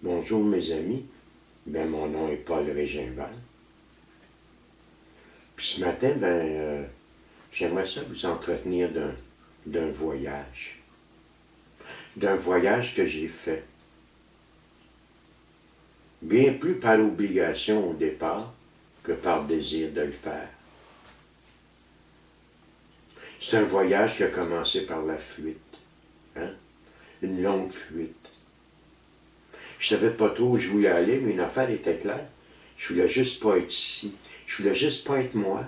Bonjour mes amis, mon nom est Paul Réginval. Puis ce matin, j'aimerais ça vous entretenir d'un voyage. D'un voyage que j'ai fait. Bien plus par obligation au départ que par désir de le faire. C'est un voyage qui a commencé par la fuite. Hein? Une longue fuite. Je savais pas trop où je voulais aller, mais une affaire était claire. Je voulais juste pas être ici. Je voulais juste pas être moi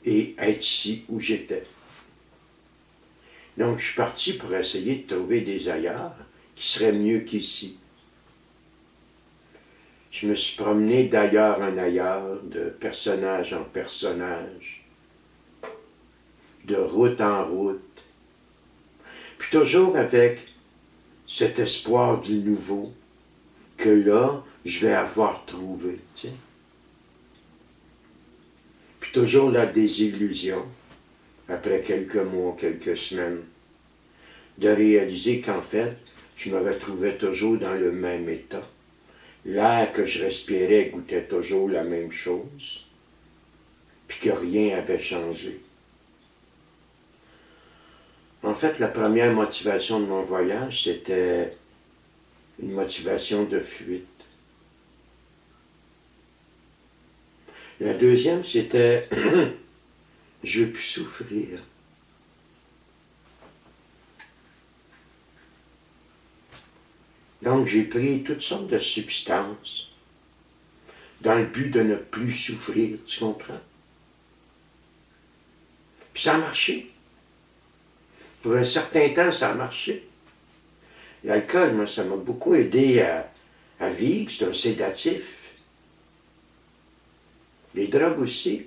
et être ici où j'étais. Donc, je suis parti pour essayer de trouver des ailleurs qui seraient mieux qu'ici. Je me suis promené d'ailleurs en ailleurs, de personnage en personnage, de route en route, puis toujours avec cet espoir du nouveau que là, je vais avoir trouvé. Tu sais. Puis toujours la désillusion, après quelques mois, quelques semaines, de réaliser qu'en fait, je me retrouvais toujours dans le même état. L'air que je respirais goûtait toujours la même chose, puis que rien n'avait changé. En fait, la première motivation de mon voyage, c'était une motivation de fuite. La deuxième, c'était je veux plus souffrir. Donc, j'ai pris toutes sortes de substances dans le but de ne plus souffrir, tu comprends? Puis ça a marché. Pour un certain temps, ça a marché. L'alcool, moi, ça m'a beaucoup aidé à vivre, c'est un sédatif. Les drogues aussi.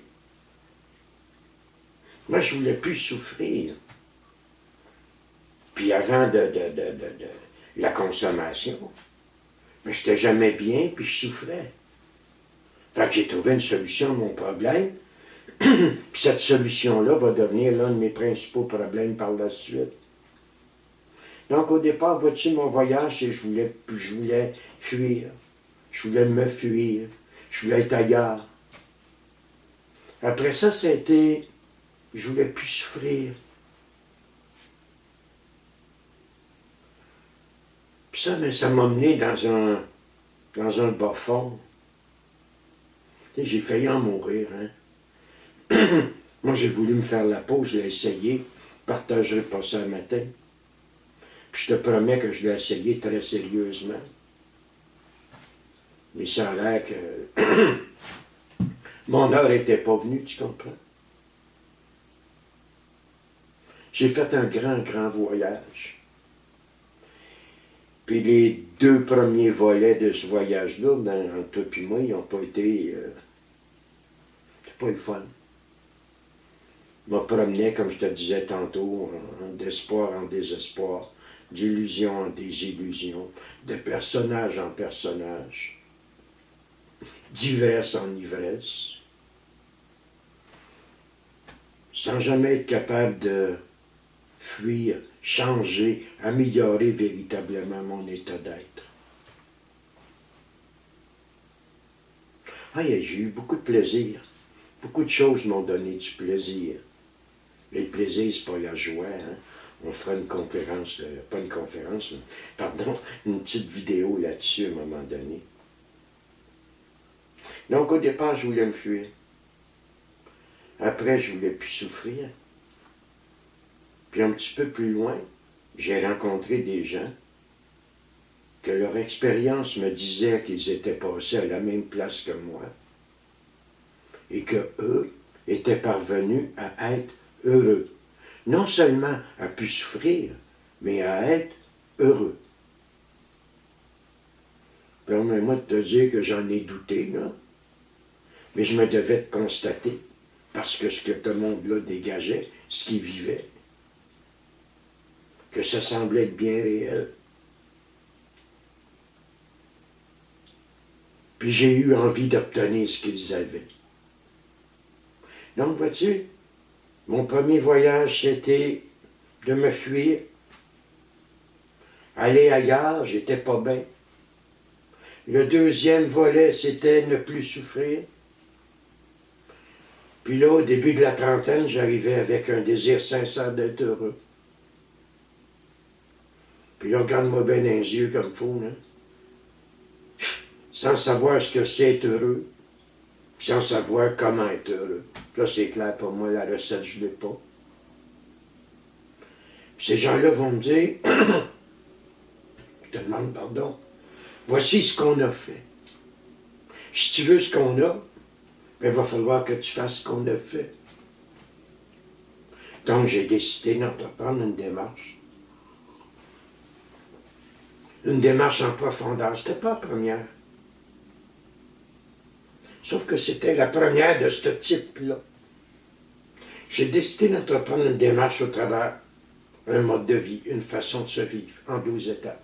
Moi, je voulais plus souffrir. Puis avant de la consommation, mais j'étais jamais bien, puis je souffrais. Fait que j'ai trouvé une solution à mon problème, puis cette solution-là va devenir l'un de mes principaux problèmes par la suite. Donc au départ, vois-tu, mon voyage, c'est que je voulais fuir. Je voulais me fuir. Je voulais être ailleurs. Après ça, c'était, je voulais plus souffrir. Puis ça, mais ça m'a mené dans un bas-fond. J'ai failli en mourir, hein. Moi, j'ai voulu me faire la peau, je l'ai essayé. Je ne partagerai pas ça un matin. Puis je te promets que je l'ai essayé très sérieusement. Mais ça a l'air que mon heure n'était pas venue, tu comprends? J'ai fait un grand, grand voyage. Puis les 2 premiers volets de ce voyage-là, entre toi et moi, ils n'ont pas été... c'est pas le fun. Je me promenais, comme je te disais tantôt, d'espoir en désespoir, d'illusion en désillusion, de personnage en personnage, d'ivresse en ivresse, sans jamais être capable de fuir, changer, améliorer véritablement mon état d'être. J'ai eu beaucoup de plaisir. Beaucoup de choses m'ont donné du plaisir. Mais le plaisir, c'est pas la joie. Hein? On fera une conférence, pas une conférence, mais, pardon, une petite vidéo là-dessus à un moment donné. Donc au départ, je voulais me fuir. Après, je voulais plus souffrir. Puis un petit peu plus loin, j'ai rencontré des gens que leur expérience me disait qu'ils étaient passés à la même place que moi et qu'eux étaient parvenus à être heureux. Non seulement à plus souffrir, mais à être heureux. Permets-moi de te dire que j'en ai douté, là, mais je me devais de constater, parce que ce que ce monde-là dégageait, ce qu'il vivait, que ça semblait être bien réel. Puis j'ai eu envie d'obtenir ce qu'ils avaient. Donc, vois-tu, mon premier voyage, c'était de me fuir. Aller ailleurs, j'étais pas bien. Le deuxième volet, c'était ne plus souffrir. Puis là, au début de la trentaine, j'arrivais avec un désir sincère d'être heureux. Puis là, regarde-moi bien dans les yeux comme il faut, là. Sans savoir ce que c'est être heureux, sans savoir comment être heureux. Là, c'est clair pour moi, la recette, je ne l'ai pas. Puis ces gens-là vont me dire, je te demande pardon, voici ce qu'on a fait. Si tu veux ce qu'on a, il va falloir que tu fasses ce qu'on a fait. Donc, j'ai décidé d'entreprendre une démarche. Une démarche en profondeur. C'était pas la première. Sauf que c'était la première de ce type-là. J'ai décidé d'entreprendre une démarche au travers un mode de vie, une façon de se vivre, en 12 étapes.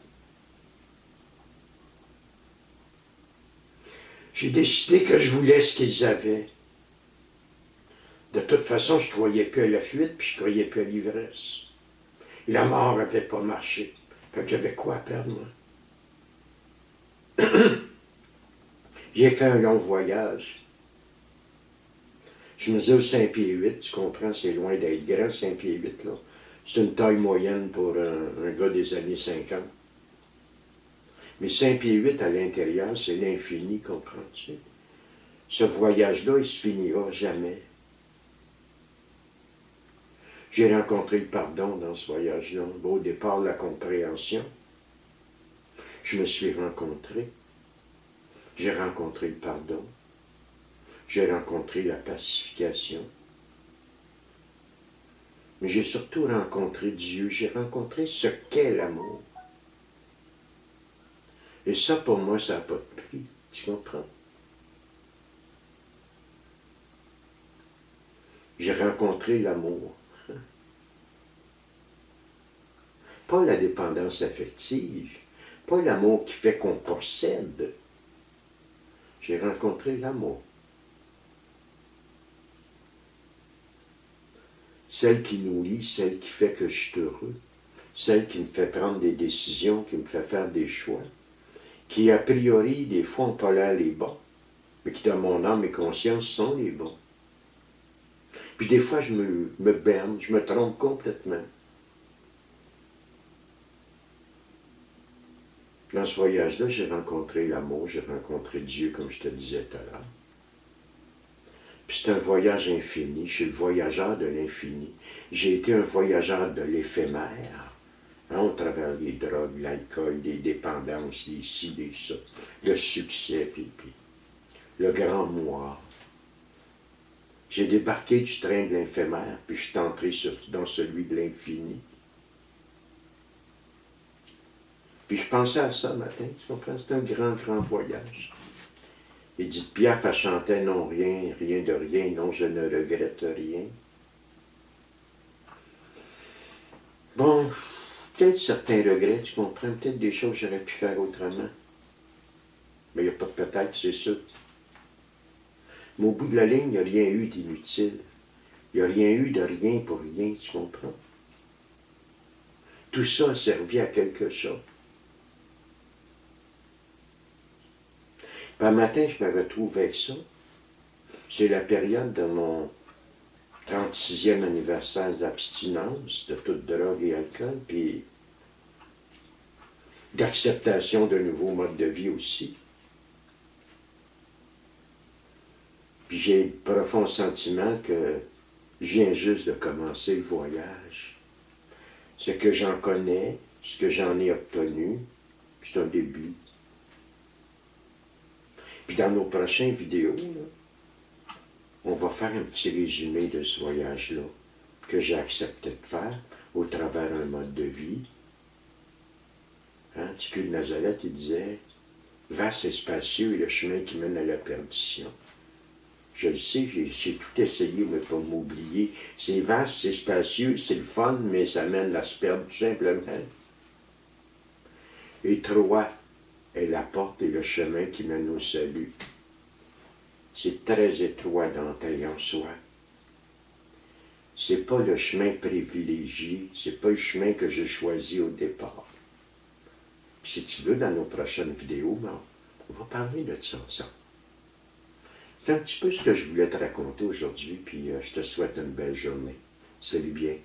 J'ai décidé que je voulais ce qu'ils avaient. De toute façon, je ne croyais plus à la fuite, puis je ne croyais plus à l'ivresse. La mort n'avait pas marché. Fait que j'avais quoi à perdre, moi? J'ai fait un long voyage. Je mesure 5 pieds 8, tu comprends, c'est loin d'être grand, 5 pieds 8, là. C'est une taille moyenne pour un gars des années 50. Mais 5 pieds 8 à l'intérieur, c'est l'infini, comprends-tu? Ce voyage-là, il ne se finira jamais. J'ai rencontré le pardon dans ce voyage-là. Au départ, la compréhension. Je me suis rencontré. J'ai rencontré le pardon. J'ai rencontré la pacification. Mais j'ai surtout rencontré Dieu. J'ai rencontré ce qu'est l'amour. Et ça, pour moi, ça n'a pas de prix. Tu comprends? J'ai rencontré l'amour. Pas la dépendance affective, pas l'amour qui fait qu'on possède. J'ai rencontré l'amour. Celle qui nourrit, celle qui fait que je suis heureux, celle qui me fait prendre des décisions, qui me fait faire des choix, qui a priori, des fois, n'ont pas l'air les bons, mais qui, dans mon âme et conscience, sont les bons. Puis des fois, je me berne, je me trompe complètement. Dans ce voyage-là, j'ai rencontré l'amour, j'ai rencontré Dieu, comme je te disais tout à l'heure. Puis c'est un voyage infini, je suis le voyageur de l'infini. J'ai été un voyageur de l'éphémère, hein, au travers des drogues, l'alcool, des dépendances, des ci, des ça, le succès, puis le grand moi. J'ai débarqué du train de l'éphémère, puis je suis entré dans celui de l'infini. Puis je pensais à ça matin, tu comprends? C'est un grand, grand voyage. Édith Piaf, elle chantait « Non, rien, rien de rien, non, je ne regrette rien ». Bon, peut-être certains regrets, tu comprends? Peut-être des choses que j'aurais pu faire autrement. Mais il n'y a pas de peut-être, c'est sûr. Mais au bout de la ligne, il n'y a rien eu d'inutile. Il n'y a rien eu de rien pour rien, tu comprends? Tout ça a servi à quelque chose. Puis un matin, je me retrouve avec ça. C'est la période de mon 36e anniversaire d'abstinence de toute drogue et alcool, puis d'acceptation d'un nouveau mode de vie aussi. Puis j'ai le profond sentiment que je viens juste de commencer le voyage. Ce que j'en connais, ce que j'en ai obtenu, c'est un début. Puis dans nos prochaines vidéos, là, on va faire un petit résumé de ce voyage-là que j'ai accepté de faire au travers d'un mode de vie. Hein, Ticu de Nazareth, il disait « Vaste et spacieux est le chemin qui mène à la perdition ». Je le sais, j'ai tout essayé, mais pas m'oublier. C'est vaste, c'est spacieux, c'est le fun, mais ça mène à se perdre tout simplement. Étroit est la porte et le chemin qui mène au salut. C'est très étroit d'entrer en soi. C'est pas le chemin privilégié, c'est pas le chemin que j'ai choisi au départ. Puis si tu veux, dans nos prochaines vidéos, On va parler de ça, ça. C'est un petit peu ce que je voulais te raconter aujourd'hui, puis je te souhaite une belle journée. Salut bien.